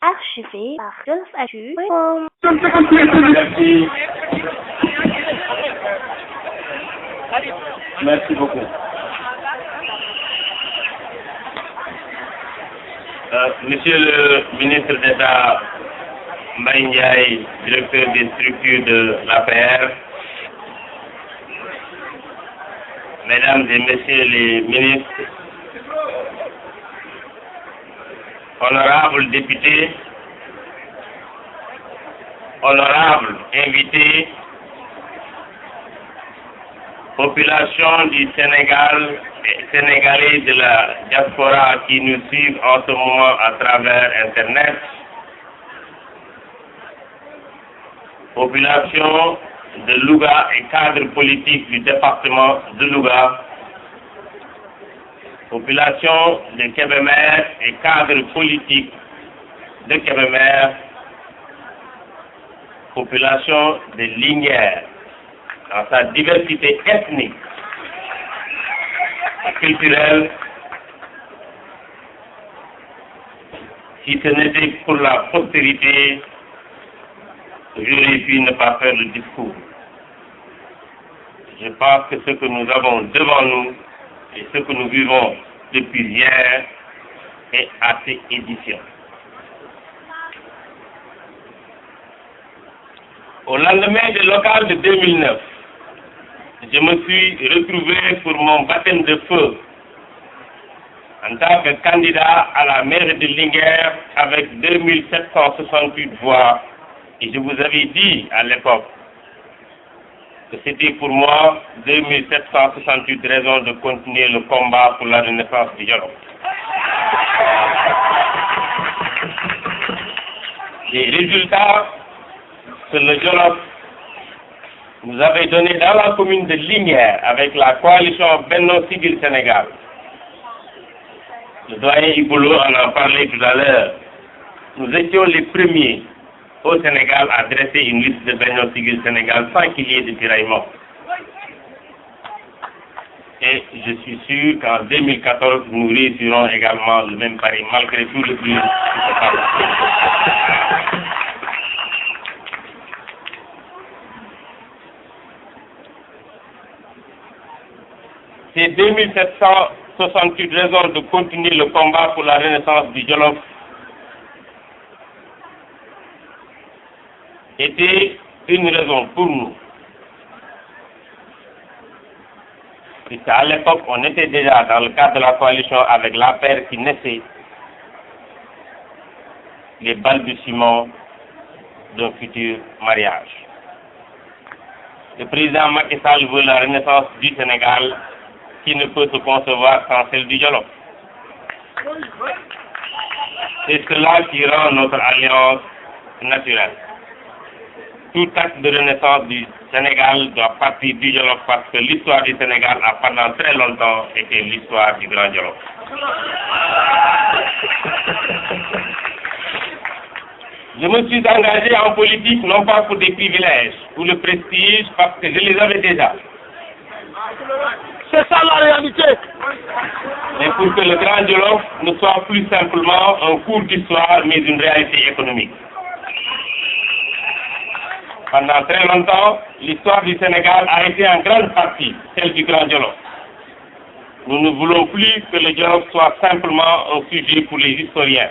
Archivé par Golfactu. Merci. Merci beaucoup. Monsieur le ministre d'État Mbaye Ndiaye, directeur des structures de l'APR, mesdames et messieurs les ministres, honorables députés, honorables invités, population du Sénégal et Sénégalais de la diaspora qui nous suivent en ce moment à travers Internet, population de Louga et cadre politique du département de Louga, population de Kébémer et cadre politique de Kébémer, population de Linguère, dans sa diversité ethnique et culturelle, si ce n'était pour la postérité, j'aurais pu ne pas faire le discours. Je pense que ce que nous avons devant nous et ce que nous vivons depuis hier est assez édifiant. Au lendemain des locales de 2009, je me suis retrouvé pour mon baptême de feu en tant que candidat à la mairie de Linguère avec 2768 voix. Et je vous avais dit à l'époque que c'était pour moi 2768 raisons de continuer le combat pour la renaissance du Jolof. Les résultats que le Jolof nous avait donnés dans la commune de Linguère avec la coalition Benno Siggil Sénégal. Le doyen Ibolo en parlait tout à l'heure. Nous étions les premiers au Sénégal à dresser une liste de Benno Siggil Sénégal sans qu'il y ait de tiraillement. Et je suis sûr qu'en 2014, nous réussirons également le même pari, malgré tout le bruit qui se passe. Ces 2768 raisons de continuer le combat pour la renaissance du Jolof était une raison pour nous. Puisqu'à l'époque, on était déjà dans le cadre de la coalition avec l'APR qui naissait les balbutiements d'un futur mariage. Le président Macky Sall veut la renaissance du Sénégal qui ne peut se concevoir sans celle du Jolof. C'est cela qui rend notre alliance naturelle. Tout acte de renaissance du Sénégal doit partir du Jolof parce que l'histoire du Sénégal a pendant très longtemps été l'histoire du Grand Jolof. Je me suis engagé en politique non pas pour des privilèges ou le prestige parce que je les avais déjà. C'est ça la réalité. Mais pour que le Grand Jolof ne soit plus simplement un cours d'histoire mais une réalité économique. Pendant très longtemps, l'histoire du Sénégal a été en grande partie celle du Grand Jolof. Nous ne voulons plus que le Jolof soit simplement un sujet pour les historiens.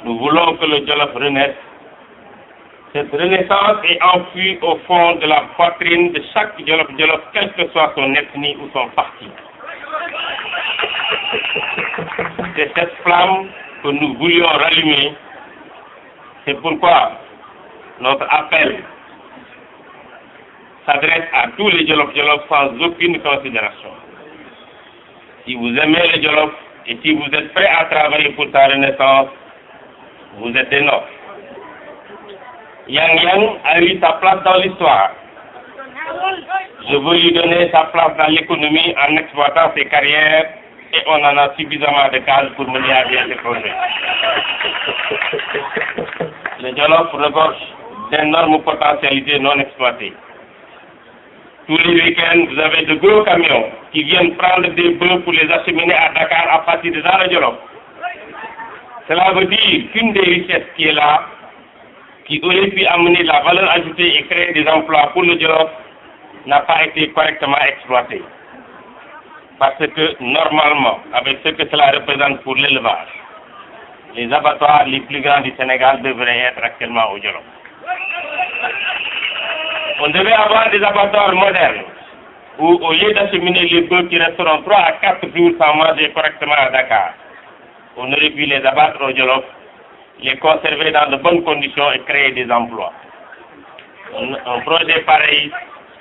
Nous voulons que le Jolof renaisse. Cette renaissance est enfouie au fond de la poitrine de chaque Jolof, quelle que soit son ethnie ou son parti. C'est cette flamme que nous voulions rallumer. C'est pourquoi notre appel s'adresse à tous les Jolof sans aucune considération. Si vous aimez le Jolof et si vous êtes prêts à travailler pour sa renaissance, vous êtes des nôtres. Yang Yang a eu sa place dans l'histoire. Je veux lui donner sa place dans l'économie en exploitant ses carrières et on en a suffisamment de cases pour mener à bien ses projets. Le Jolof regorge d'énormes potentialités non exploitées. Tous les week-ends, vous avez de gros camions qui viennent prendre des bœufs pour les acheminer à Dakar à partir de dans le Jolof. Cela veut dire qu'une des richesses qui est là, qui aurait pu amener la valeur ajoutée et créer des emplois pour le Jolof, n'a pas été correctement exploitée. Parce que normalement, avec ce que cela représente pour l'élevage, les abattoirs les plus grands du Sénégal devraient être actuellement au Jolof. On devait avoir des abattoirs modernes où, au lieu d'acheminer les bœufs qui resteront 3 à 4 jours sans manger correctement à Dakar, on aurait pu les abattre au Jolof, les conserver dans de bonnes conditions et créer des emplois. Un projet pareil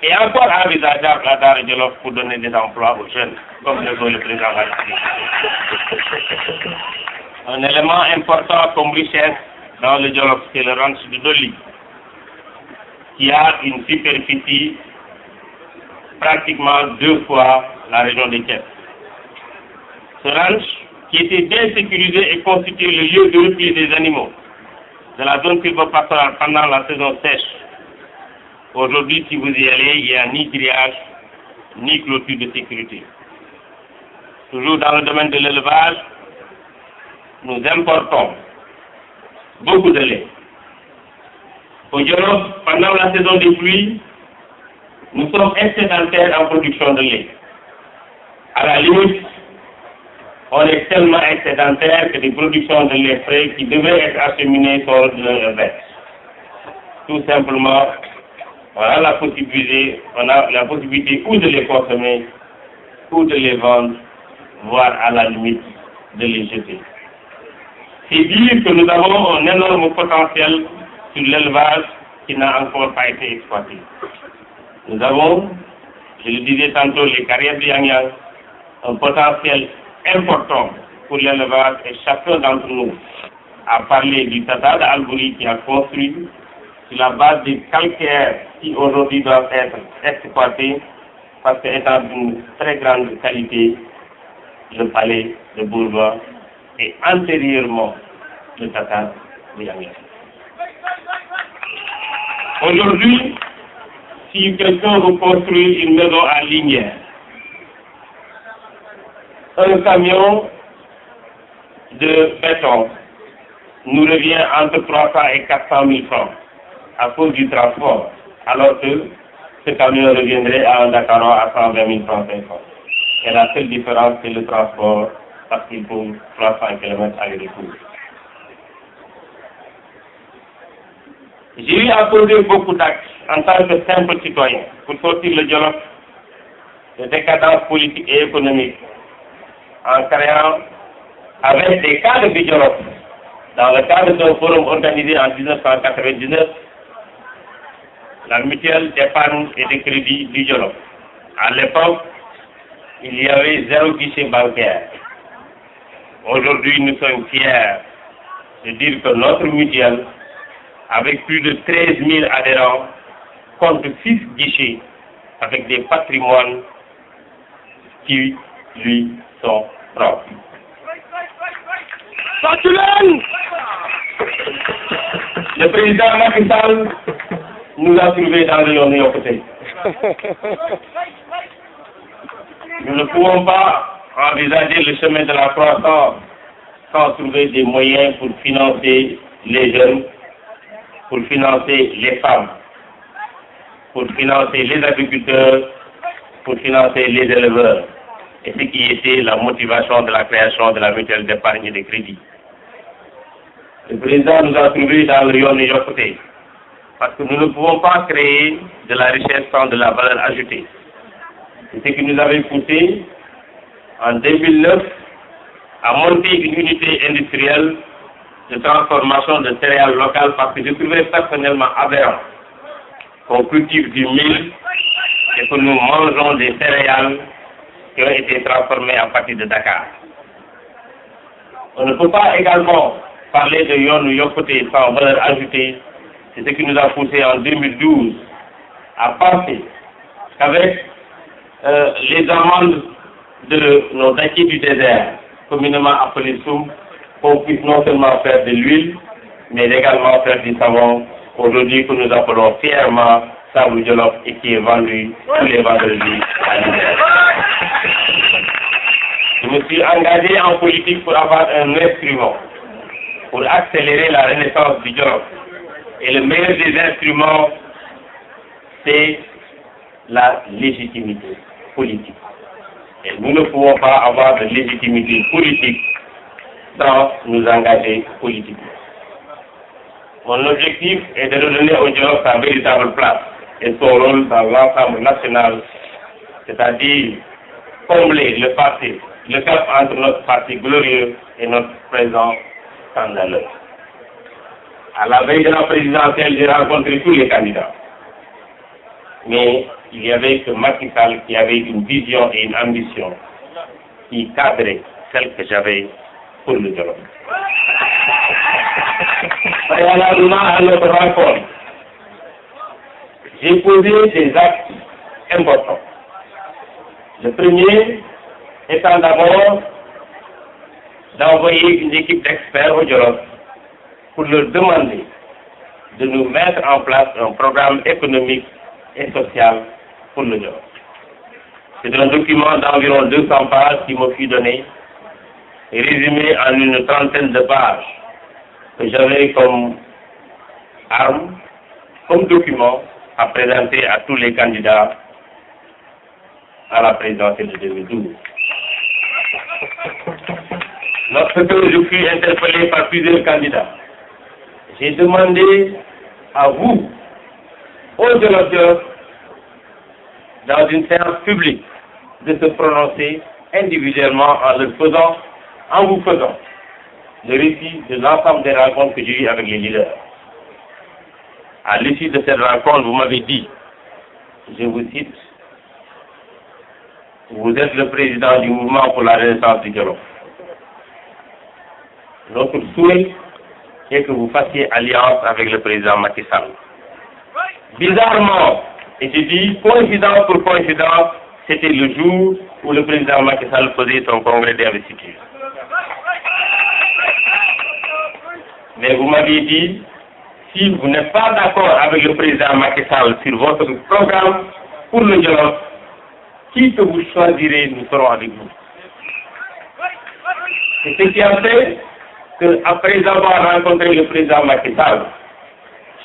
est encore envisageable à Dar Jolof pour donner des emplois aux jeunes, comme le veut le président de la République. Un élément important comme richesse dans le Jolof, c'est le ranch de Doli, qui a une superficie pratiquement 2 fois la région de Thiès. Ce ranch, qui était bien sécurisé et constitué le lieu de repli des animaux de la zone sylvopastorale pendant la saison sèche. Aujourd'hui, si vous y allez, il n'y a ni grillage, ni clôture de sécurité. Toujours dans le domaine de l'élevage, nous importons beaucoup de lait. Au Jolof, pendant la saison des pluies, nous sommes excédentaires en production de lait. À la limite, on est tellement excédentaire que des productions de lait frais qui devaient être acheminées sont de reverse. Tout simplement, on a la possibilité ou de les consommer, ou de les vendre, voire à la limite de les jeter. C'est dire que nous avons un énorme potentiel sur l'élevage qui n'a encore pas été exploité. Nous avons, je le disais tantôt, les carrières de Yang, un potentiel important pour l'élevage et chacun d'entre nous a parlé du Tata d'Albouri qui a construit sur la base des calcaires qui aujourd'hui doivent être exploités parce qu'étant d'une très grande qualité, le palais de Bourgogne et antérieurement le Tata de Yang. Aujourd'hui, si quelqu'un veut construire une maison à Linière, un camion de béton nous revient entre 300 et 400 000 francs à cause du transport, alors que ce camion reviendrait à un Dakarois à 120 000 francs 50. Et la seule différence, c'est le transport, parce qu'il faut 300 km aller-retour. J'ai eu à poser beaucoup d'actes en tant que simple citoyen pour sortir le Jolof de décadence politique et économique en créant, avec des cadres du Jolof, dans le cadre d'un forum organisé en 1999, la mutuelle d'épargne et de crédit du Jolof. À l'époque, il y avait 0 guichet bancaire. Aujourd'hui, nous sommes fiers de dire que notre mutuelle, avec plus de 13 000 adhérents, compte 6 guichets avec des patrimoines qui lui sont propres. Le président Macky Sall nous a trouvés dans le Yoon Yokkute. Nous ne pouvons pas envisager le chemin de la croissance sans trouver des moyens pour financer les jeunes, pour financer les femmes, pour financer les agriculteurs, pour financer les éleveurs. Et ce qui était la motivation de la création de la mutuelle d'épargne et de crédit. Le président nous a trouvés dans le Yoon Yokkute parce que nous ne pouvons pas créer de la richesse sans de la valeur ajoutée. C'est ce qui nous avait poussé en 2009 à monter une unité industrielle de transformation de céréales locales parce que je trouvais personnellement aberrant qu'on cultive du mil et que nous mangeons des céréales qui ont été transformées à partir de Dakar. On ne peut pas également parler de Yoon Yokkute sans valeur ajoutée. C'est ce qui nous a poussé en 2012 à penser qu'avec les amendes de nos acquis du désert, communément appelés soum, qu'on puisse non seulement faire de l'huile, mais également faire du savon, aujourd'hui que nous appelons fièrement Sable Jolof et qui est vendu tous les vendredis à l'hiver. Je me suis engagé en politique pour avoir un instrument pour accélérer la renaissance du Jolof. Et le meilleur des instruments, c'est la légitimité politique. Et nous ne pouvons pas avoir de légitimité politique sans nous engager politiquement. Mon objectif est de redonner au Jolof sa véritable place et son rôle dans l'ensemble national, c'est-à-dire combler le passé, le gap entre notre passé glorieux et notre présent scandaleux. À la veille de la présidentielle, j'ai rencontré tous les candidats. Mais il n'y avait que Macky Sall qui avait une vision et une ambition qui cadrait celle que j'avais pour le Jolof. Préalablement à notre rencontre, j'ai posé des actes importants. Le premier étant d'abord d'envoyer une équipe d'experts au Jolof pour leur demander de nous mettre en place un programme économique et social pour le Jolof. C'est un document d'environ 200 pages qui m'a fut donné, résumé en une trentaine de pages que j'avais comme arme, comme document à présenter à tous les candidats à la présidentielle de 2012. Lorsque je fus interpellé par plusieurs candidats, j'ai demandé à vous, aux Jolof, dans une séance publique, de se prononcer individuellement en vous faisant le récit de l'ensemble des rencontres que j'ai eues avec les leaders. À l'issue de cette rencontre, vous m'avez dit, je vous cite, vous êtes le président du mouvement pour la renaissance du Jolof. Notre souhait est que vous fassiez alliance avec le président Macky Sall. Bizarrement, et je dis coïncidence pour coïncidence, c'était le jour où le président Macky Sall faisait son congrès d'investiture. Mais vous m'aviez dit, si vous n'êtes pas d'accord avec le président Macky Sall sur votre programme pour le Jolof, qui que vous choisirez, nous serons avec vous. C'est ce qui a fait qu'après avoir rencontré le président Macky Sall,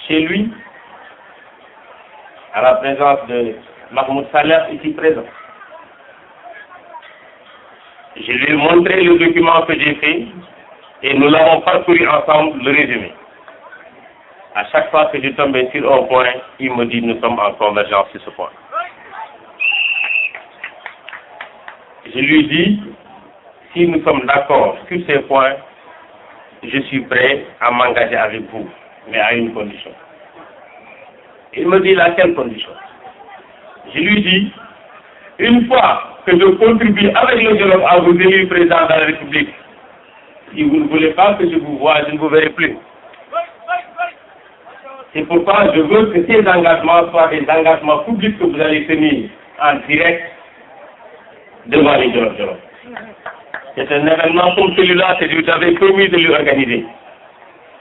chez lui, à la présence de Mahmoud Saleh ici présent, je lui ai montré le document que j'ai fait et nous l'avons parcouru ensemble, le résumé. À chaque fois que je tombais sur un point, il me dit nous sommes en convergence sur ce point. Je lui dis, si nous sommes d'accord sur ces points, je suis prêt à m'engager avec vous, mais à une condition. Il me dit laquelle condition? Je lui dis, une fois que je contribue avec le Jolof à vous élire président de la République, si vous ne voulez pas que je vous voie, je ne vous verrai plus. C'est pourquoi je veux que ces engagements soient des engagements publics que vous allez tenir en direct devant les Jolof. C'est un événement comme celui-là que je vous avais promis de lui organiser.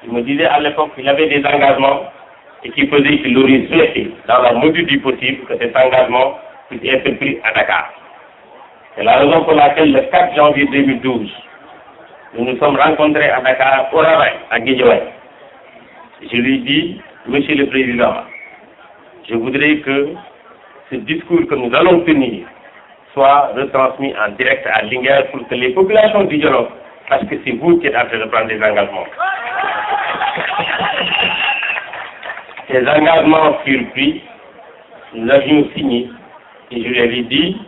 Il me disait à l'époque qu'il avait des engagements et qu'il faisait qu'il aurait souhaité, dans la mesure du possible, que cet engagement puisse être pris à Dakar. C'est la raison pour laquelle le 4 janvier 2012, nous nous sommes rencontrés à Dakar, au Ravin, à Guédiawaye. Je lui dis, Monsieur le Président, je voudrais que ce discours que nous allons tenir soit retransmis en direct à Linguère pour que les populations du Jolof sachent que c'est vous qui êtes en train de prendre des engagements. Ces engagements furent pris, nous avions signé, et je lui avais dit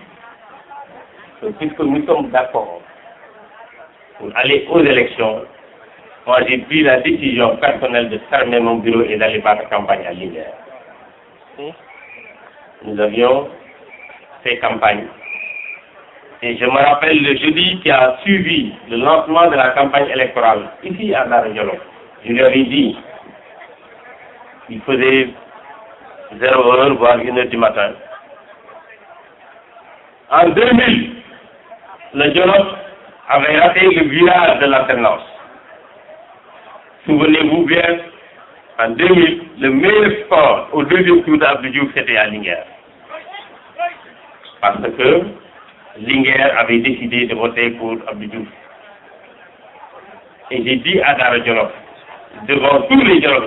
que puisque nous sommes d'accord pour aller aux élections, moi j'ai pris la décision personnelle de fermer mon bureau et d'aller battre campagne à Linguère. Nous avions fait campagne. Et je me rappelle le jeudi qui a suivi le lancement de la campagne électorale ici à Daara Jolof. Je lui avais dit, il faisait 0h, voire 1h du matin. En 2000, le Jolof avait raté le virage de l'alternance. Souvenez-vous bien, en 2000, le meilleur score au deuxième tour d'Abdou Diouf, c'était à Linguère. Parce que Linguère avait décidé de voter pour Abdou Diouf. Et j'ai dit à Dara Djolof, devant tous les Djolof,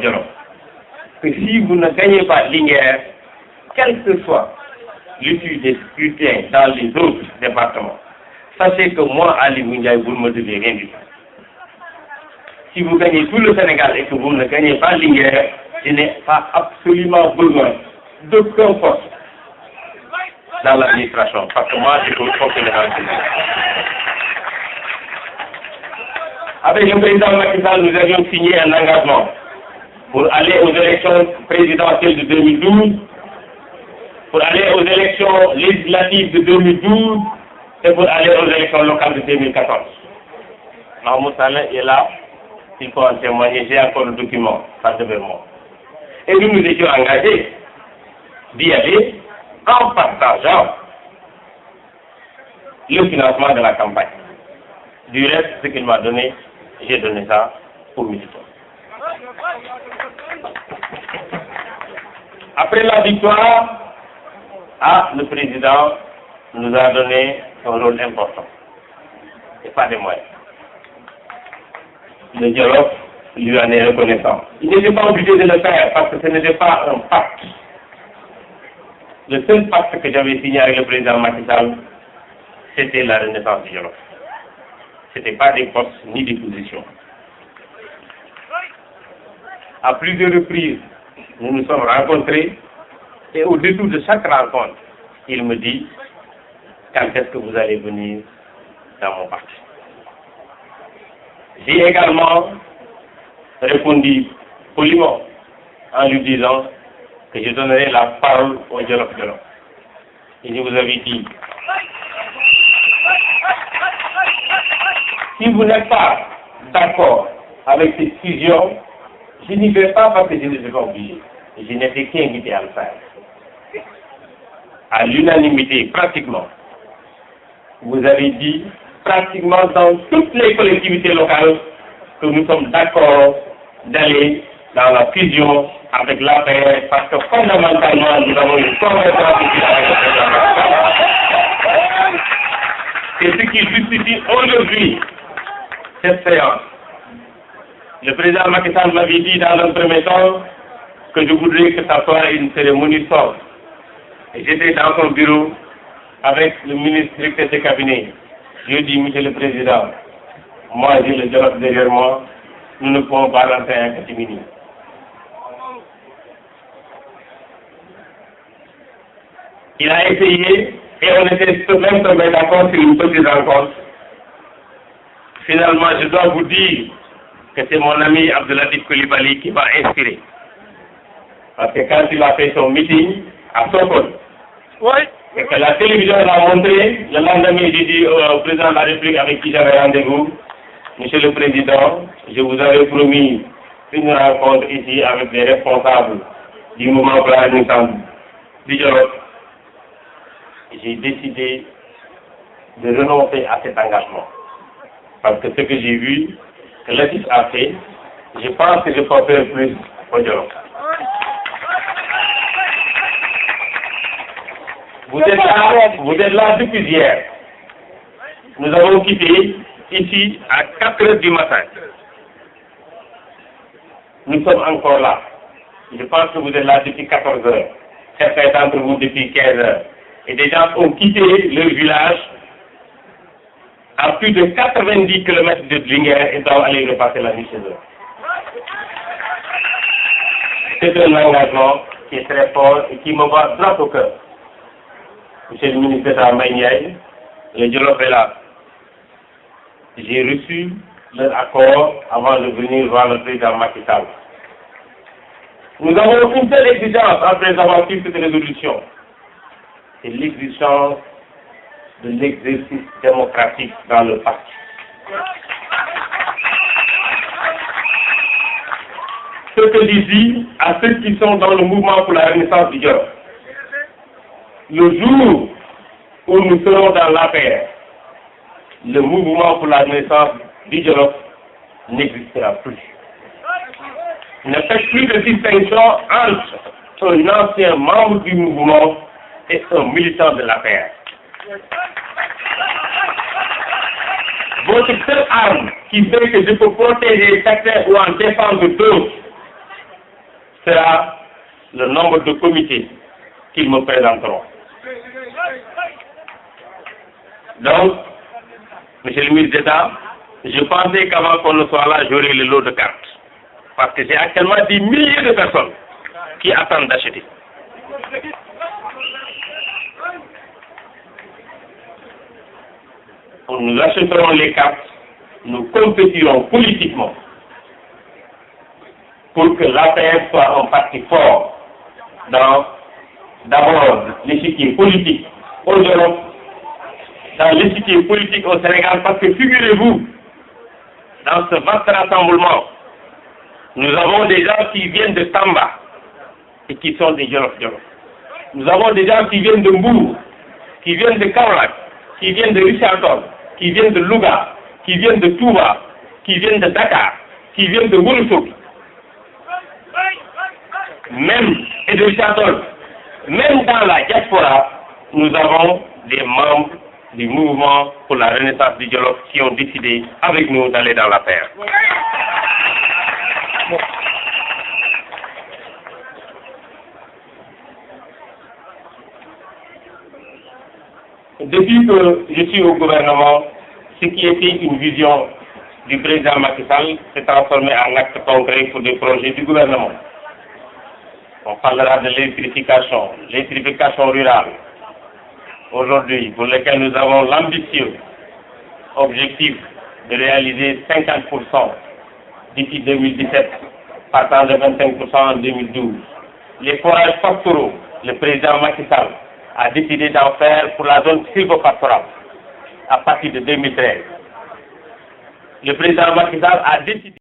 que si vous ne gagnez pas Linguère, quel que soit l'issue des scrutins dans les autres départements, sachez que moi, Ali Moundiaye, vous ne me devez rien du tout. Si vous gagnez tout le Sénégal et que vous ne gagnez pas Linguère, je n'ai pas absolument besoin d'aucun poste dans l'administration, parce que moi, je peux fonctionner dans le pays. Avec le président Macky Sall, nous avions signé un engagement pour aller aux élections présidentielles de 2012, pour aller aux élections législatives de 2012 et pour aller aux élections locales de 2014. Mahmoud Saleh est là, il faut en témoigner, j'ai encore le document, ça devait moi. Et nous nous étions engagés d'y aller en partageant le financement de la campagne. Du reste, ce qu'il m'a donné, j'ai donné ça aux militants. Après la victoire, le président nous a donné un rôle important et pas des moyens. Le dialogue lui en est reconnaissant. Il n'était pas obligé de le faire parce que ce n'était pas un pacte. Le seul pacte que j'avais signé avec le président Macky Sall, c'était la renaissance du dialogue. Ce n'était pas des postes ni des positions. À plusieurs reprises, nous nous sommes rencontrés et au détour de chaque rencontre, il me dit quand est-ce que vous allez venir dans mon parti. J'ai également répondu poliment en lui disant que je donnerai la parole au Djolof. Et je vous avais dit, si vous n'êtes pas d'accord avec cette fusion, je n'y vais pas parce que je ne suis pas obligé. Je n'étais qu'invité à le faire. À l'unanimité, pratiquement, vous avez dit, pratiquement dans toutes les collectivités locales, que nous sommes d'accord d'aller dans la fusion avec l'APR parce que fondamentalement, nous avons une convergence ici avec le président. C'est ce qui justifie aujourd'hui cette séance. Le président Macky Sall m'avait dit dans un premier temps que je voudrais que ça soit une cérémonie sobre. Et j'étais dans son bureau avec le ministre directeur de cabinet. Je dis, monsieur le président, moi j'ai le dialogue derrière moi, nous ne pouvons pas rentrer en catimini. Il a essayé et on était même tombé d'accord sur une petite rencontre. Finalement, je dois vous dire que c'est mon ami Abdoulatif Coulibaly qui m'a inspiré. Parce que quand il a fait son meeting à Sokone, et que la télévision l'a montré, le lendemain, j'ai dit au président de la République avec qui j'avais rendez-vous, monsieur le président, je vous avais promis une rencontre ici avec les responsables du mouvement pour la renaissance du dialogue. J'ai décidé de renoncer à cet engagement. Parce que ce que j'ai vu, que l'État a fait, je pense que je peux faire plus au dialogue. Vous êtes là depuis hier. Nous avons quitté ici à 4 heures du matin. Nous sommes encore là. Je pense que vous êtes là depuis 14 heures. Certains d'entre vous depuis 15 heures. Et des gens ont quitté leur village à plus de 90 km de Linguère et doivent aller repasser la nuit chez eux. C'est un engagement qui est très fort et qui me va droit au cœur. Monsieur le ministre d'État Maïniaï, le Djolof est là. J'ai reçu leur accord avant de venir voir le président Macky Sall. Nous avons une seule exigence après avoir pris cette résolution. C'est l'exigence de l'exercice démocratique dans le parti. Ce que je dis à ceux qui sont dans le mouvement pour la renaissance du Djolof, le jour où nous serons dans l'APR, le mouvement pour la renaissance du Djolof n'existera plus. Ne faites plus de distinction entre un ancien membre du mouvement et un militant de l'APR. votre seule arme qui fait que je peux protéger certains ou en défendre d'autres sera le nombre de comités qu'ils me présenteront. Donc, monsieur le ministre d'État, je pensais qu'avant qu'on ne soit là, j'aurais le lot de cartes. Parce que j'ai actuellement des milliers de personnes qui attendent d'acheter. Nous achèterons les cartes, nous compétirons politiquement pour que l'APR soit un parti fort dans d'abord l'échiquier politique au Jolof, dans l'échiquier politique au Sénégal, parce que figurez-vous, dans ce vaste rassemblement, nous avons des gens qui viennent de Tamba et qui sont des Jolof. Nous avons des gens qui viennent de Mbour, qui viennent de Kaolack, qui viennent de Richard-Toll, qui viennent de Louga, qui viennent de Touba, qui viennent de Dakar, qui viennent de Ourossogui, même et de Richard-Toll. Même dans la diaspora, nous avons des membres du mouvement pour la renaissance du Jolof qui ont décidé avec nous d'aller dans la paix. Depuis que je suis au gouvernement, ce qui était une vision du président Macky Sall s'est transformé en acte concret pour des projets du gouvernement. On parlera de l'électrification rurale, aujourd'hui, pour lequel nous avons l'ambitieux objectif de réaliser 50% d'ici 2017, partant de 25% en 2012. Les forages pastoraux, le président Macky Sall a décidé d'en faire pour la zone sylvopastorale à partir de 2013. Le président Macky Sall a décidé